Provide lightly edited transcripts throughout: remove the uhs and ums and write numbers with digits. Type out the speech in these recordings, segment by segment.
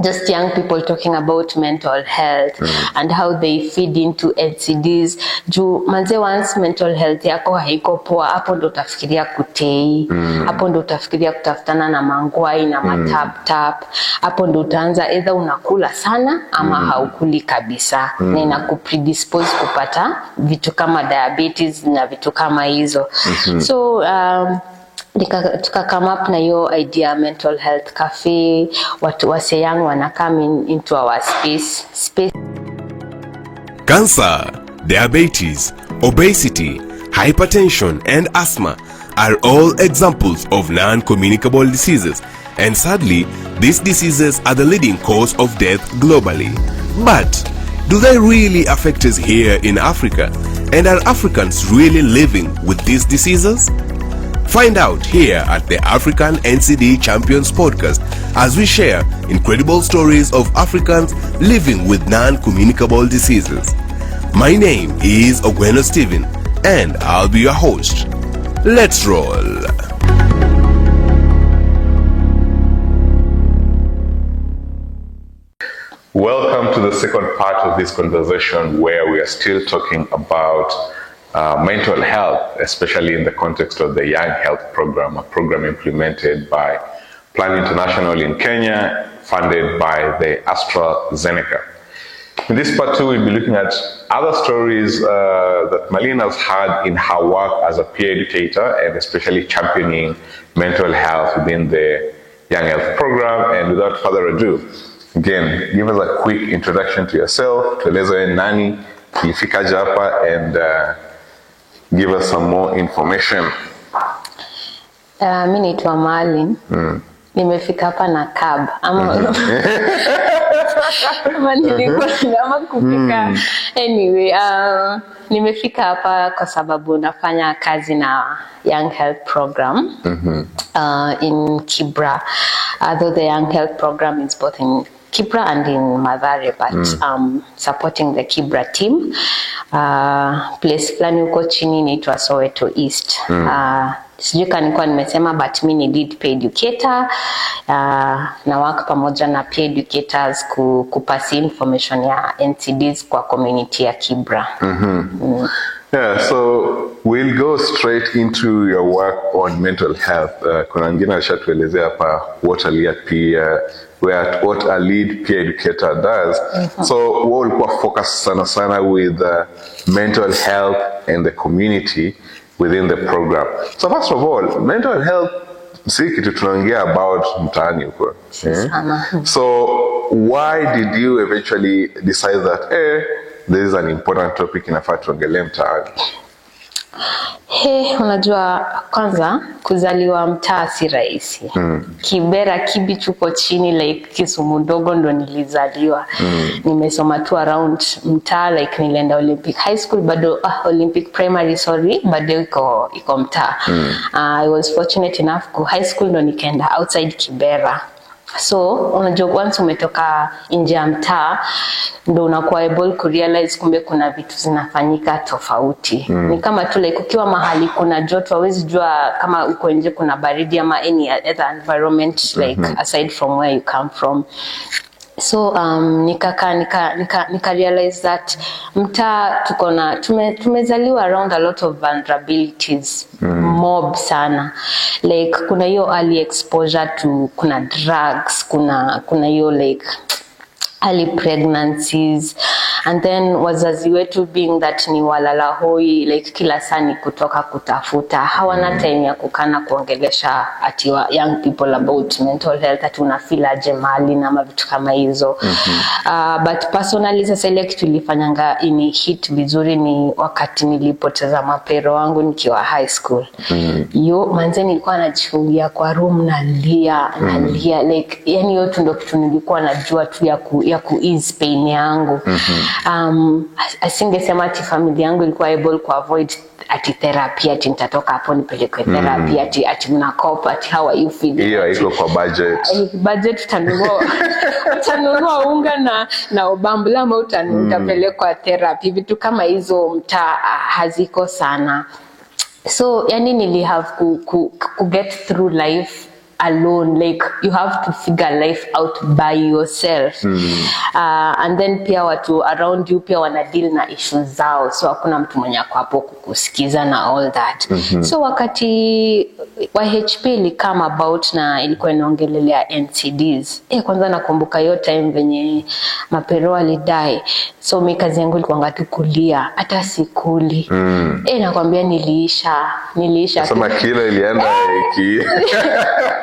just young people talking about mental health and how they feed into NCDs. Juu manze, once mental health yako haiko poa, hapo ndo utafikiria kutei, hapo ndo utafikiria kutafutana na mangwai na matap, hapo ndo utaanza either unakula sana ama haukuli kabisa, na inakupredispose kupata vitu kama diabetes na vitu kama hizo. So tuka come up na hiyo idea mental health cafe, watu wase young wana come into our space. Cancer, diabetes, obesity, hypertension and asthma are all examples of non-communicable diseases, and sadly these diseases are the leading cause of death globally. But do they really affect us here in Africa, and are Africans really living with these diseases? Find out here at the African NCD Champions podcast as we share incredible stories of Africans living with non-communicable diseases. My name is Ogweno Stephen and I'll be your host. Let's roll. Welcome to the second part of this conversation, where we are still talking about mental health, especially in the context of the Young Health Program, a program implemented by Plan International in Kenya, funded by the AstraZeneca. In this part two, we'll be looking at other stories that Marlene has had in her work as a peer educator, and especially championing mental health within the Young Health Program. And without further ado, again, give us a quick introduction to yourself, tueleze nani, kilifikaje hapa, and give us some more information. Mimi naitwa Marlene. Nimefika hapa na cab. Anyway, nimefika hapa kwa sababu nafanya kazi na Young Health Program in Kibra. Though the Young Health Program is both in Kibra and in Mathare, but supporting the Kibra team. Place fulani huko chini inaitwa Soweto East. Sijui kama nilikuwa nimesema, but mimi ni lead peer educator, na work pamoja na peer educators kupasi information ya NCDs kwa community ya Kibra. Yeah, so we'll go straight into your work on mental health. Kuna wengine alishatuelezea hapa what a lead peer educator does. So we'll ulikuwa focus sana with mental health and the community within the program. So first of all, mental health si kitu tunaongea about mtaani huko. So why did you eventually decide that this is an important topic inafaa tuongelee mtaani? Unajua, kwanza kuzaliwa mtaa si rahisi. Kibera kibichuko chini, like Kisumu ndogo ndo nilizaliwa. Nimesoma tu around mtaa, like nilienda Olympic High School, bado Olympic Primary, bado iko mtaa. I was fortunate enough ku high school ndo nikaenda outside Kibera. So unajua, once umetoka nje ya mtaa ndo unakuwa able ku realize kumbe kuna vitu zinafanyika tofauti. Ni kama tu like ukiwa mahali kuna joto, hauwezi jua kama uko nje kuna baridi ama any other environment like aside from where you come from. So nika realize that mtaa tumezaliwa around a lot of vulnerabilities, mob sana. Like kuna hiyo early exposure to kuna drugs, kuna hiyo like early pregnancies, and then wazazi wetu being that ni walala hoi, like kila saa ni kutoka kutafuta, hawana time ya kukana kuongelesha ati wa young people about mental health, ati unafeel aje mali na mavitu kama hizo. But personally sasa ile kitu ilifanyanga ini hit vizuri ni wakati nilipoteza mapero wangu nikiwa high school. Yo manze nilikuwa najifungia kwa room nalia like yani yote ndo kitu nilikuwa najua tu ya ku ease pain yangu. Asingesema ati familia yangu ilikuwa able ku avoid ati therapy, ati nitatoka hapo nipeleke therapy, ati mnakopa, ati how are you feeling. Hiyo iko kwa budget utanunua unga na obambula ama utapelekwa therapy, vitu kama hizo mtaa haziko sana. So yani nili have ku get through life alone, like you have to figure life out by yourself. And then pia watu around you pia wana deal na issues zao, so hakuna mtu mwenye ako hapo kukusikiza na all that. So wakati YHP ili come about na ilikuwa inaongelelea NCDs, kwanza nakumbuka hiyo time venye mapero alidai, so mimi kazi yangu ilikuwa ngatu kulia, hata sikuli. Nakwambia niliisha sema kilo ilienda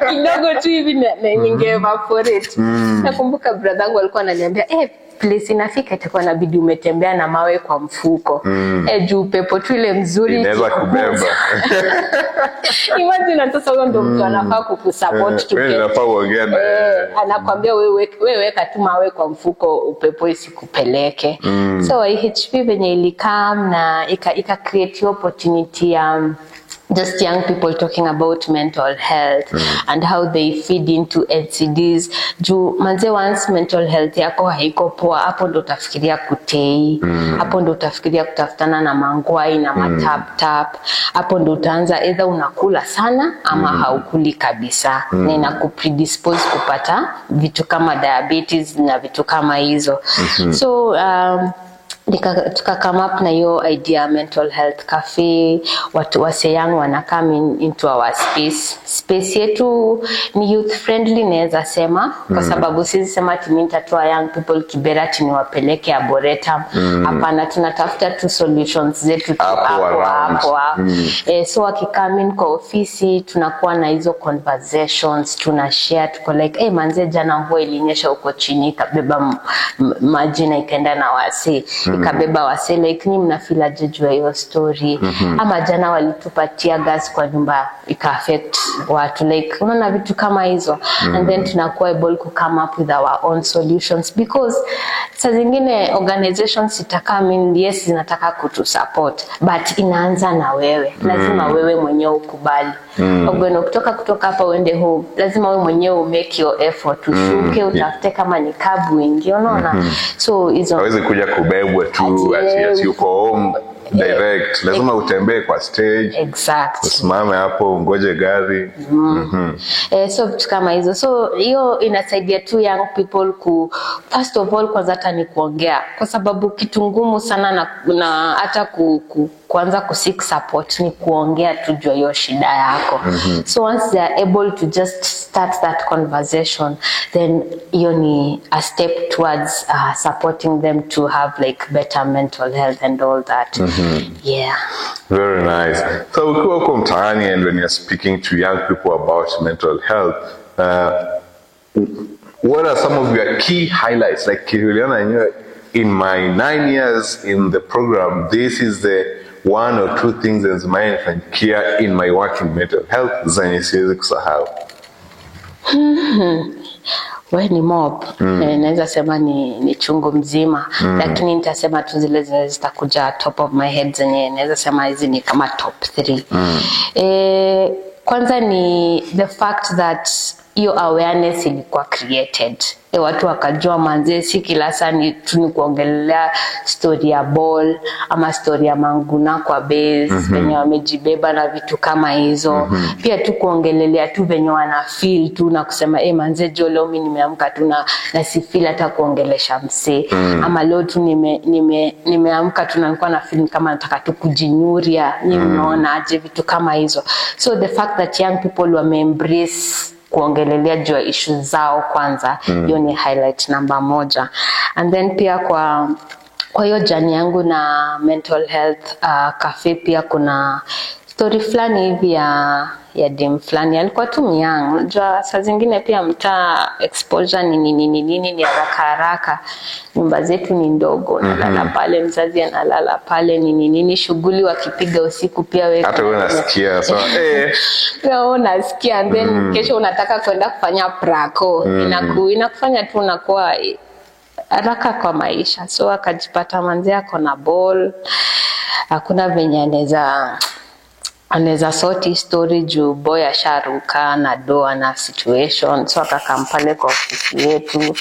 kidogo tu hivi ninge evaporate. Nakumbuka brother wangu alikuwa ananiambia place inafika itakuwa inabidi umetembea na mawe kwa mfuko. Juu pepo tu ile mzuri inaweza kubeba. Imagine sasa huyo ndio mtu anafaa kukusupport tu. Wewe unafaa uongee na anakuambia wewe weka tu mawe kwa mfuko upepo isikupeleke. So IHP venye ilikam na ika create opportunity just young people talking about mental health and how they feed into NCDs. Juu manze once mental health yako haiko poa, hapo ndo utafikiria kutei, hapo ndo utafikiria kutafutana na mangwai na matap, hapo ndo utaanza either unakula sana ama haukuli kabisa, na inakupredispose kupata vitu kama diabetes na vitu kama hizo. So tuka come up na hiyo idea mental health cafe, watu wase young wana come into our space yetu ni youth friendly naweza sema, kwa sababu sisi sema ati nitatoa young people Kibera ni wapeleke Arboretum. Hapana, tunatafuta tu solutions zetu hapo. So wakikame in kwa ofisi tunakuwa na hizo conversations, tunashare, tuko like manze jana mvua ilinyesha huko chini ikabeba maji na ikaenda na wase ikabeba wase, like ni mnafeel aje juu hiyo story. Ama jana walitupatia gas kwa nyumba ika affect watu, like unaona vitu kama hizo. And then tunakuwa able to come up with our own solutions, because saa zingine organizations itakame yes zinataka kutusupport, but inaanza na wewe. Lazima wewe mwenyewe ukubali. Ogweno kutoka hapa uende home, lazima wewe mwenyewe make your effort, ushuke utafute kama ni kabu ingi, unaona. So hizo hawezi kuja kubebwa tu ati uko home direct, lazima utembee kwa stage. Exactly. Usimame hapo ungoje gari. So vitu kama hizo. So hiyo inasaidia tu young people first of all kwanza hata ni kuongea, kwa sababu kitu ngumu sana na hata kuanza kuseek support ni kuongea tu juu hiyo shida yako. So once they are able to just start that conversation, then hiyo ni a step towards supporting them to have like better mental health and all that. Yeah. Very nice. So ukiwa uko mtaani and when you're speaking to young people about mental health, what are some of your key highlights? Like Juliana, in my 9 years in the program, this is the one or two things that zimenifanyikia in my work in mental health zenye siwezi kusahau. Wewe ni mob. Naweza sema ni chungu mzima, lakini nitasema tu zile zitakuja top of my head zenye naweza sema hizi ni kama top 3. Kwanza ni the fact that hiyo awareness ilikuwa created. Watu wakajua manze si kila saa ni kuongelea story ya ball ama story ya manguna kwa base venye wamejibeba na vitu kama hizo. Pia tu kuongelelea tu venye wana feel tu na kusema manze jo leo mimi nimeamka tu na si feel hata kuongelesha mse. Ama leo tu nimeamka tu na nilikuwa na feel kama nataka tu kujinyuria. Ni unaona aje vitu kama hizo. So the fact that young people wame embrace kuongelelea juu issues zao kwanza, hiyo ni highlight number 1. And then pia kwa hiyo jani yangu na mental health cafe, pia kuna story fulani hivi ya dem fulani alikuwa tu myang. Unajua saa zingine pia mtaa exposure ni haraka. Nyumba zetu ni ndogo, nalala pale, mzazi analala pale, ni shughuli wakipiga usiku pia wewe hata wewe unasikia so wewe unasikia, and then kesho unataka kwenda kufanya prako, inakufanya tu unakuwa haraka kwa maisha. So akajipata manzi yako na ball, hakuna venye anaweza sort story juu boy asharuka na doa na situation. So akakampale kwa ofisi yetu,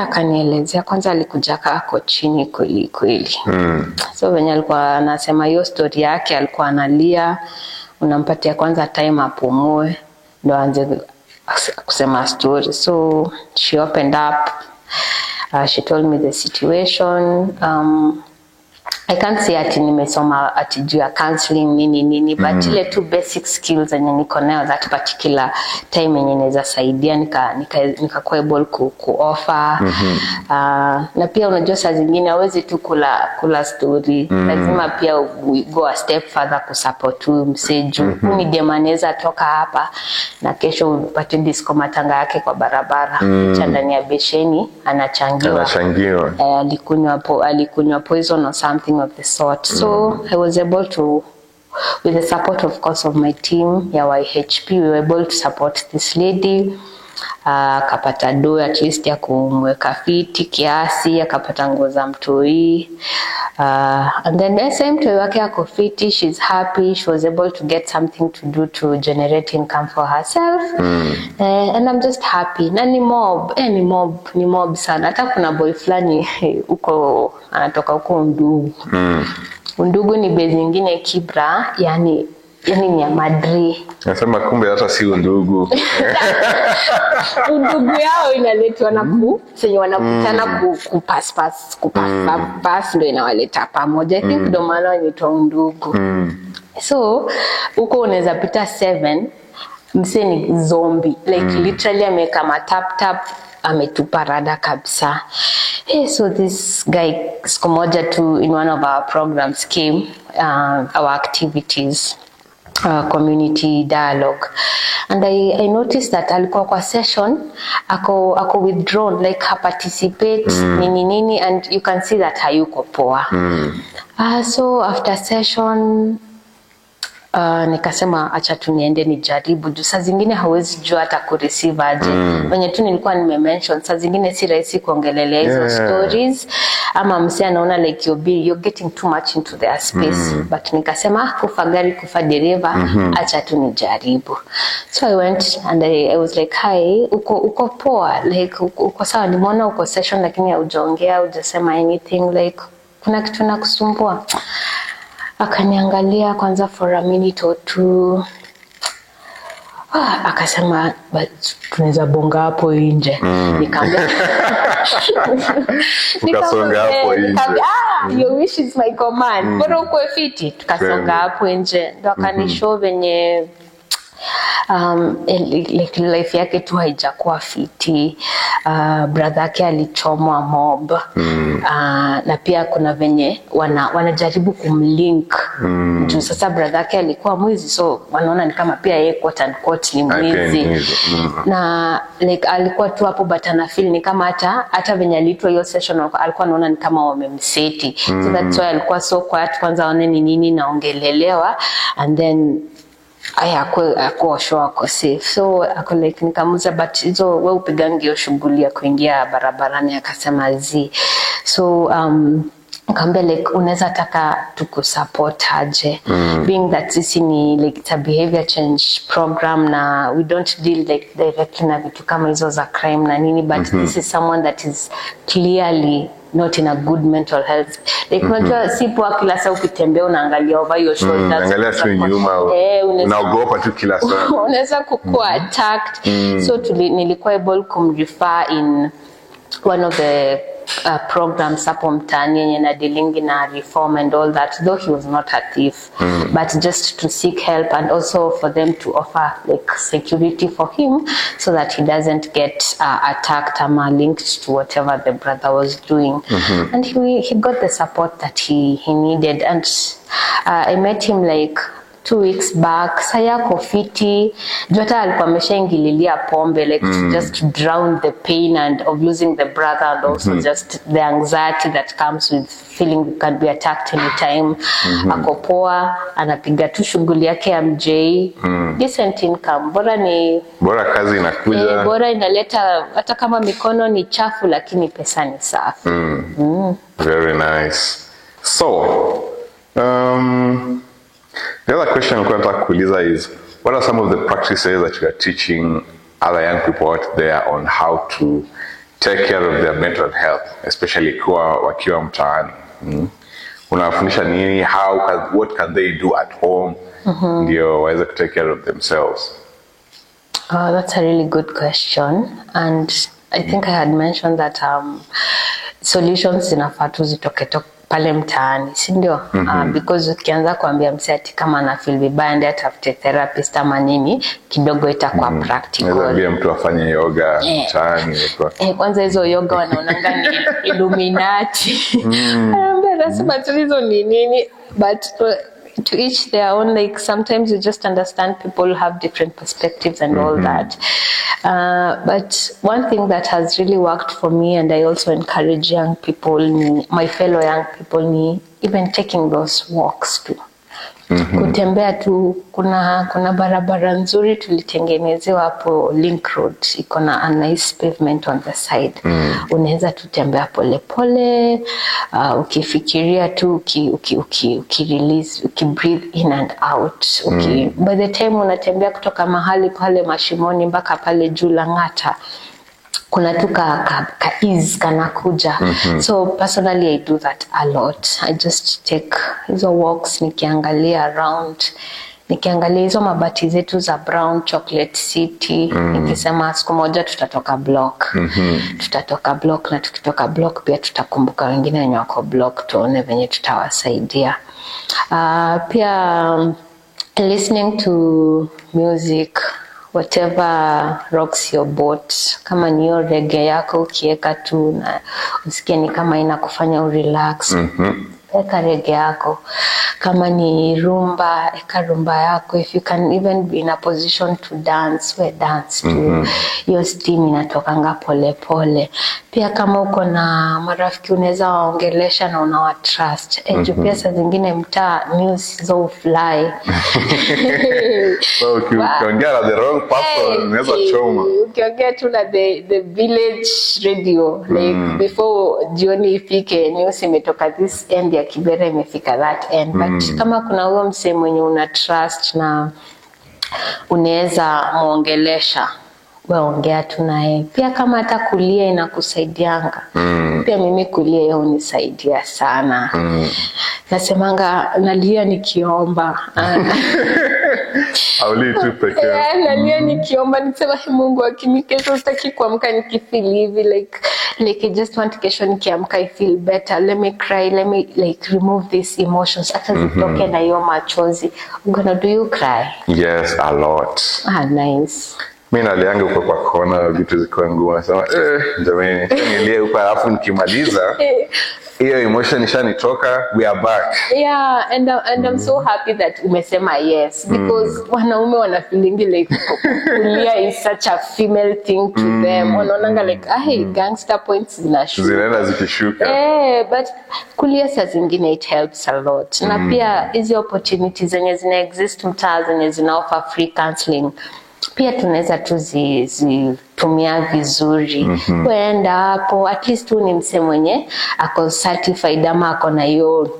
akanielezea kwanza alikuja kako chini kweli. So venye alikuwa anasema hiyo story yake, alikuwa analia, unampatia kwanza time apumue, ndo anze kusema story. So she opened up, she told me the situation. I can't say ati nimesoma ati juu ya counseling nini but ile two basic skills zenye niko nayo that particular time yenye naweza saidia nika able ku offer. Na pia unajua saa zingine hawezi tu kula story, lazima pia go a step further kusupport mseju. Ni dema anaweza toka hapa na kesho upate disco matanga yake kwa barabara, cha ndani ya besheni anachangiwa. Alikunywa poison or something of the sort. So I was able to, with the support of course of my team ya YHP, we were able to support this lady. Akapata do at least ya kumweka fiti kiasi, akapata nguo za mtoi, and then the same to wake ako fiti, she's happy, she was able to get something to do to generate income for herself. And I'm just happy. Na ni mob sana. Hata kuna boy flani uko anatoka huko Undugu. Undugu ni base nyingine Kibra, yani ni ya Madrid. Nasema kumbe hata si undugu. Undugu yao inaletwa na senye wanakutana pass ndio inawaleta pamoja. I think ndio maana inaitwa undugu. So huko unaweza pita 7, mse ni zombie, like literally ameka matap ametupa rada kabisa. So this guy siku moja tu in one of our programs came, our activities, community dialogue, and I noticed that alikuwa kwa session ako withdrawn, like ha participate nini, and you can see that hayuko poa. So after session nikasema acha tu niende nijaribu, juu saa zingine hawezi jua hata ku receive aje. Wenye tu nilikuwa nimemention, saa zingine si rahisi kuongelelea hizo stories, ama msee anaona like you're getting too much into their space. But nikasema kufa gari kufa dereva, acha tu nijaribu. So I went and I was like, hi, uko poa, like uko sawa, nimeona uko session lakini haujaongea, hujasema anything, like kuna kitu nakusumbua? Akaniangalia kwanza for a minute or two. Akasema but tunaweza bonga hapo nje. Nikamwambia tukasonga hapo nje. Your wish is my command. Bora uko fiti, tukasonga hapo nje. Ndo akanishow venye life yake tu haijakuwa fiti. Brother yake alichomwa mob. Na pia kuna venye wanajaribu kumlink. Juu sasa brother yake alikuwa mwizi, so wanaona ni kama pia yeye quote unquote ni mwizi. Na like alikuwa tu hapo but ana feel ni kama hata venye alitwa hiyo session alikuwa anaona ni kama wamemseti. So that's why alikuwa so quiet, kwanza aone ni nini naongelelewa, and then ako show ako safe. So ako like nikamuza but hizo wewe upigangi hiyo shughuli ya kuingia barabarani? Akasema zi. So nikamwambia like unaweza taka tukusupport aje, being that sisi ni like it's a behavior change program na we don't deal like directly na vitu kama hizo za crime na nini, but this is someone that is clearly not in a good mental health. Like unajua sipo kila saa ukitembea unaangalia over your shoulders, unaangalia tu nyuma, unaogopa tu kila saa, unaweza kukua attacked. So nilikuwa able kumrefer in one of the programs hapo mtaani yenye na dealing na reform and all that, though he was not a thief, but just to seek help and also for them to offer like security for him so that he doesn't get attacked or linked to whatever the brother was doing. And he got the support that he needed, and I met him like 2 weeks back. Sayako fiti, jota alikuwa ameshaingililia pombe, like to just drown the pain and of losing the brother, and also just the anxiety that comes with feeling you can be attacked anytime. Ako poa, anapiga tu shughuli yake ya MJ, decent income, bora kazi inakuja, bora inaleta, hata kama mikono ni chafu lakini pesa ni safi. Very nice. So the other question I'm going to kuuliza is, what are some of the practices that you are teaching other young people out there on how to take care of their mental health, especially wakiwa mtaani? Unawafundisha nini? What can they do at home ndio waweze to take care of themselves? That's a really good question, and I think I had mentioned that solutions zinafaa tu zitoke pale mtaani, si ndio? Because ukianza kuambia msee ati kama ana feel vibaya ndio atafute therapist ama nini, kidogo itakuwa practical. Naweza mtu afanye yoga mtaani. Kwanza hizo yoga wanaonanga ni Illuminati. Anambia lazima tulizo ni nini, but to each their own. Like sometimes you just understand people have different perspectives and all that. But one thing that has really worked for me, and I also encourage young people, my fellow young people, even taking those walks too. Kutembea tu, kuna barabara nzuri tulitengenezewa hapo Link Road, iko na a nice pavement on the side. Unaweza tutembea pole pole, ukifikiria tu, ukirelease, ukibreathe in and out. By the time unatembea kutoka mahali pale Mashimoni mpaka pale juu Lang'ata, kuna tu ka ease kanakuja. So personally I do that a lot. I just take hizo walks nikiangalia around, nikiangalia hizo mabati zetu za Brown Chocolate City, nikisema siku moja tutatoka block. Tutatoka block, na tukitoka block pia tutakumbuka wengine wenye wako block, tuone venye tutawasaidia. Pia listening to music, whatever rocks your boat. Kama niyo reggae yako ukieka tu na usikie ni kama inakufanya urelax, eka reggae yako. Kama ni rumba, eka rumba yako. If you can even be in a position to dance, we dance too. Your steam inatokanga pole pole. Pia kama uko na marafiki unaweza waongelesha na unawatrust. Juu pia saa zingine mtaa news zo fly. So ukiongea na the wrong person unaweza choma. Ukiongea tu na the village radio, like before jioni ifike news imetoka this end ya Kibera imefika that end. But kama kuna huyo msee mwenye una trust na unaweza muongelesha, waongea tu naye. Pia kama hata kulia inakusaidianga. Pia mimi kulia hiyo hunisaidia sana. Nasemanga nalia nikiomba. Auli tu pekee. Nalia nikiomba, nisema Mungu akinikesho sitaki kuamka nikifeel hivi, like I just want kesho nikiamka I feel better. Let me cry, let me like remove these emotions. Hata zitoke na hiyo machozi. Ogweno, do you cry? Yes, a lot. Nice. Mimi nalianga uko kwa kona vitu ziko ngumu, nasema jamani nilie huko alafu nikimaliza hiyo emotion ishanitoka, we are back. Yeah, and I'm so happy that umesema yes, because wanaume wana feeling like kulia is such a female thing to them. Wanaonanga like gangster points zinaenda zikishuka. But kulia saa zingine it helps a lot. Na pia hizo opportunities zenye zina exist mtaa zenye zina offer free counseling, pia tunaweza tuzitumia vizuri. Kwenda hapo at least tu ni mse mwenye ako certified ama ako na hiyo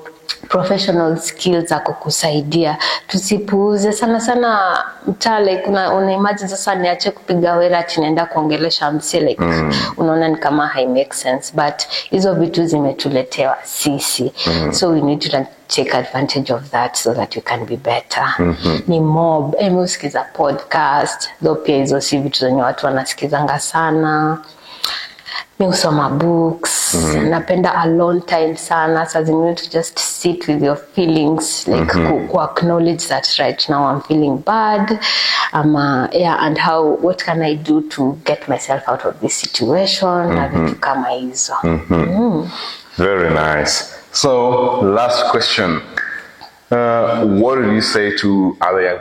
professional skills za kukusaidia. Tusipuuze sana mtaa, like una imagine sasa niache kupiga wera ati naenda kuongelesha mse, like unaona ni kama hai make sense, but hizo vitu zimetuletewa sisi. So we need to take advantage of that so that you can be better. Ni mob, usikiza podcast, though pia hizo si vitu zenye watu wanasikizanga sana. Mi usoma books, napenda alone time sana. Saa zingine to just sit with your feelings, like ku acknowledge that right now I'm feeling bad, and what can I do to get myself out of this situation, na vitu kama hizo. Very nice. So last question, what do you say to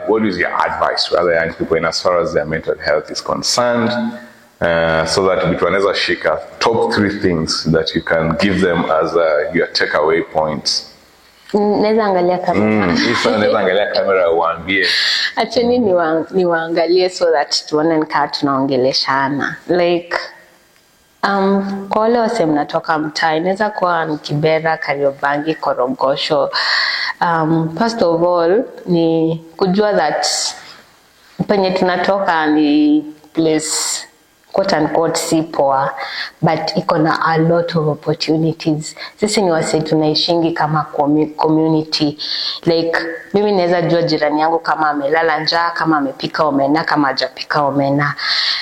what is your advice to other young people in as far as their mental health is concerned? So that we can shika top 3 things that you can give them as your takeaway points. Naweza angalia kamera. Naweza angalia kamera uambie. Acheni niwaangalie so that tuone nikaa tunaongeleshana. Like kwa wale wase mnatoka mtaa, inaweza kuwa Kibera, Kariobangi, Korogosho. First of all ni kujua that penye tunatoka ni place quote unquote si poa, but iko na a lot of opportunities. Sisi ni wase tunaishingi kama community. Like mimi naweza jua jirani yangu kama amelala njaa, kama amepika omena, kama hajapika omena.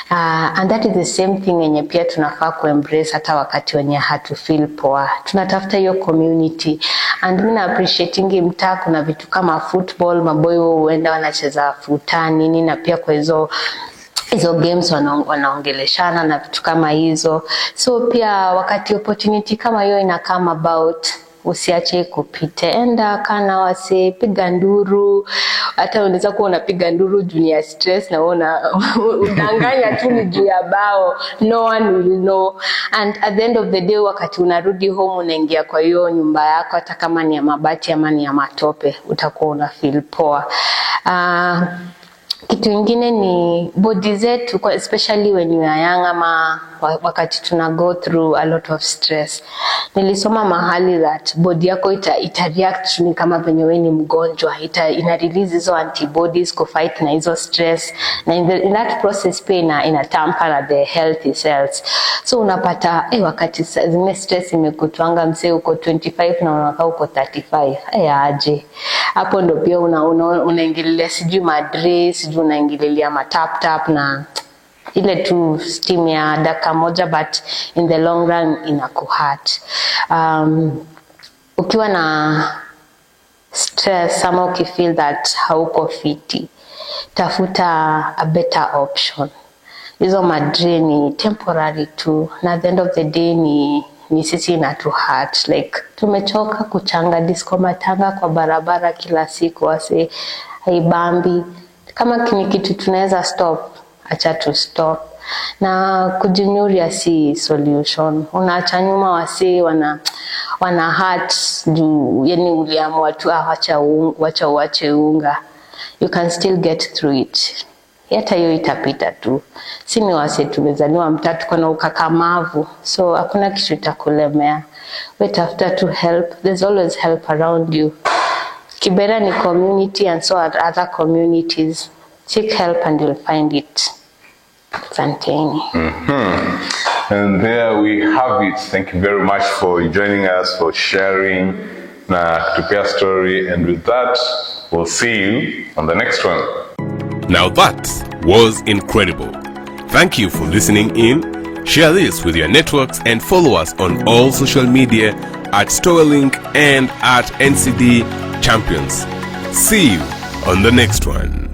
And that is the same thing yenye pia tunafaa kuembrace hata wakati wenye hatu feel poa. Tunatafuta hiyo community. And mimi na appreciating mtaa kuna vitu kama football, maboy huenda wanacheza futa nini, na pia kwa hizo games wanaongeleshana na vitu kama hizo. So pia wakati opportunity kama hiyo ina come about, usiache kupite, enda kana wase, piga nduru. Hata unaweza kuwa unapiga nduru juu ya stress na udanganya tu ni juu ya bao, no one will know. And at the end of the day, wakati unarudi home, unaingia kwa hiyo nyumba yako, hata kama ni ya mabati ama ni ya matope, utakuwa una feel poa. Kitu ingine ni body zetu, especially when you are young ama wakati tuna go through a lot of stress. Nilisoma mahali that body yako ita react ni kama venye wewe ni mgonjwa, ina release hizo antibodies ku fight na hizo stress, na in that process pia ina tamper na the healthy cells. So unapata wakati zime stress imekutwanga msee uko 25 na unakaa uko 35, aje hapo ndo pia unaingililia sijui madre, sijui unaingililia matap na ile tu steam ya dakika moja, but in the long run inakuhurt. Ukiwa na stress ama ukifeel that hauko fiti, tafuta a better option. Hizo madre ni temporary tu, na at the end of the day ni sisi na to hurt. Like tumechoka kuchanga disco matanga kwa barabara kila siku, wase haibambi. Kama ni kitu tunaweza stop, acha tu stop. Na kujinyuria si solution. Unaacha nyuma wase wana hurt juu yani uliamua tu wacha uache unga. You can still get through it. Hata hiyo itapita tu. Si ni wase tumezaliwa mtatu kwa na ukakamavu, so hakuna kitu itakulemea. Wait after to help. There's always help around you. Kibera ni community, and so are other communities. Seek help and you'll find it. Asanteni. And there we have it. Thank you very much for joining us, for sharing to pair story. And with that, we'll see you on the next one. Now that was incredible. Thank you for listening in. Share this with your networks and follow us on all social media at Storylink and at NCD Champions. See you on the next one.